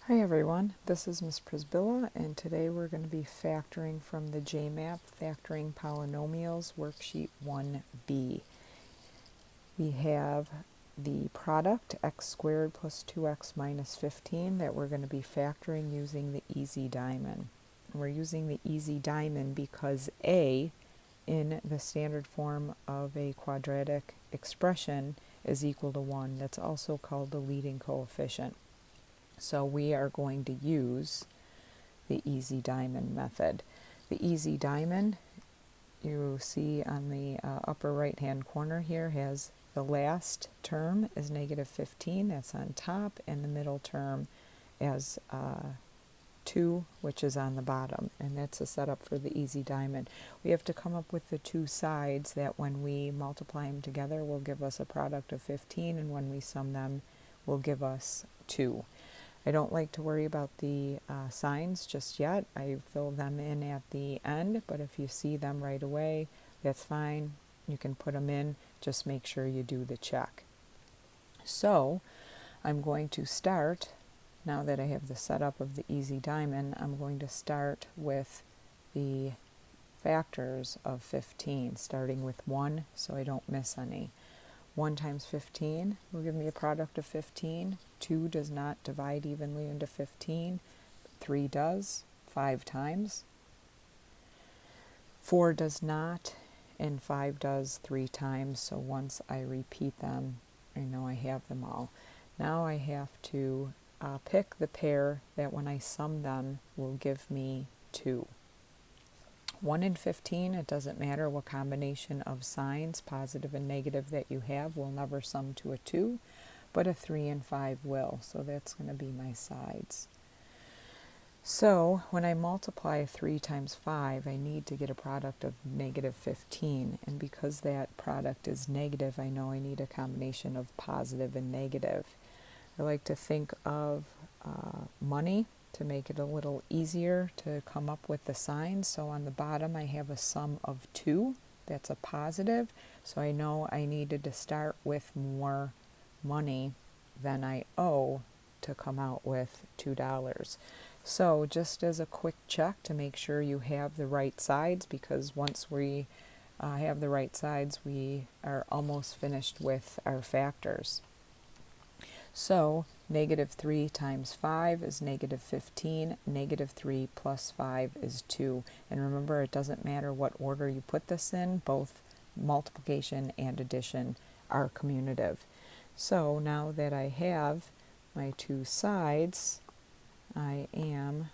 Hi everyone, this is Miss Prisbilla, and today we're going to be factoring from the JMAP Factoring Polynomials Worksheet 1B. We have the product x squared plus 2x minus 15 that we're going to be factoring using the easy diamond. We're using the easy diamond because a in the standard form of a quadratic expression is equal to 1. That's also called the leading coefficient. So we are going to use the easy diamond method. The easy diamond, you see on the upper right hand corner here, has the last term is negative 15, that's on top, and the middle term as 2, which is on the bottom, and that's a setup for the easy diamond. We have to come up with the two sides that when we multiply them together will give us a product of 15, and when we sum them will give us 2. I don't like to worry about the signs just yet. I fill them in at the end, but if you see them right away, that's fine. You can put them in. Just make sure you do the check. So I'm going to start, now that I have the setup of the easy diamond, I'm going to start with the factors of 15, starting with 1 so I don't miss any. 1 times 15 will give me a product of 15. 2 does not divide evenly into 15. 3 does, 5 times. 4 does not, and 5 does 3 times. So once I repeat them, I know I have them all. Now I have to pick the pair that when I sum them will give me 2. 1 and 15, it doesn't matter what combination of signs, positive and negative, that you have, will never sum to a 2, but a 3 and 5 will. So that's going to be my sides. So when I multiply 3 times 5, I need to get a product of negative 15. And because that product is negative, I know I need a combination of positive and negative. I like to think of money to make it a little easier to come up with the signs. So on the bottom I have a sum of 2. That's a positive. So I know I needed to start with more money than I owe to come out with $2. So just as a quick check to make sure you have the right sides, because once we have the right sides, we are almost finished with our factors. So negative 3 times 5 is negative 15. Negative 3 plus 5 is 2. And remember, it doesn't matter what order you put this in. Both multiplication and addition are commutative. So now that I have my two sides, I am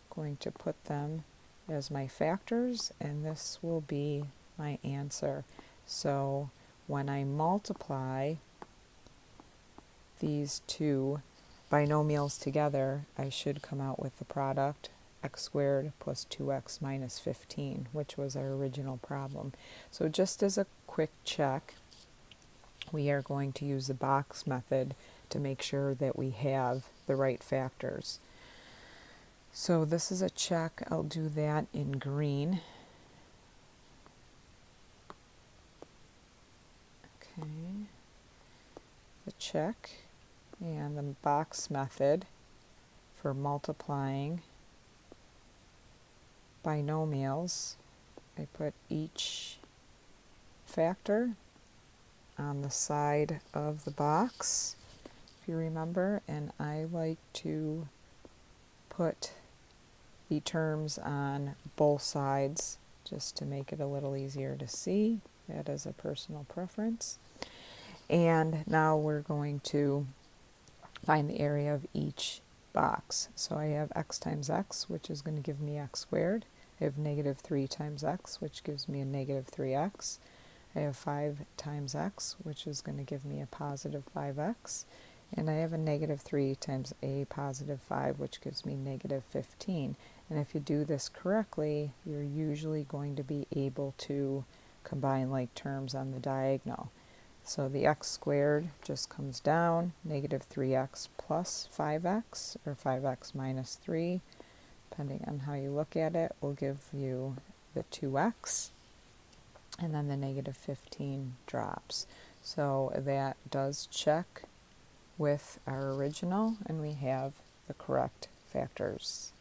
going to put them as my factors, and this will be my answer. So when I multiply these two binomials together, I should come out with the product x squared plus 2x minus 15, which was our original problem. So just as a quick check, we are going to use the box method to make sure that we have the right factors. So this is a check. I'll do that in green. Okay, the check. And the box method for multiplying binomials, I put each factor on the side of the box, if you remember, and I like to put the terms on both sides just to make it a little easier to see. That is a personal preference. And now we're going to find the area of each box. So I have x times x, which is going to give me x squared. I have negative 3 times x, which gives me a negative 3x. I have 5 times x, which is going to give me a positive 5x. And I have a negative 3 times a positive 5, which gives me negative 15. And if you do this correctly, you're usually going to be able to combine like terms on the diagonal. So the x squared just comes down, negative 3x plus 5x, or 5x minus 3, depending on how you look at it, will give you the 2x, and then the negative 15 drops. So that does check with our original, and we have the correct factors.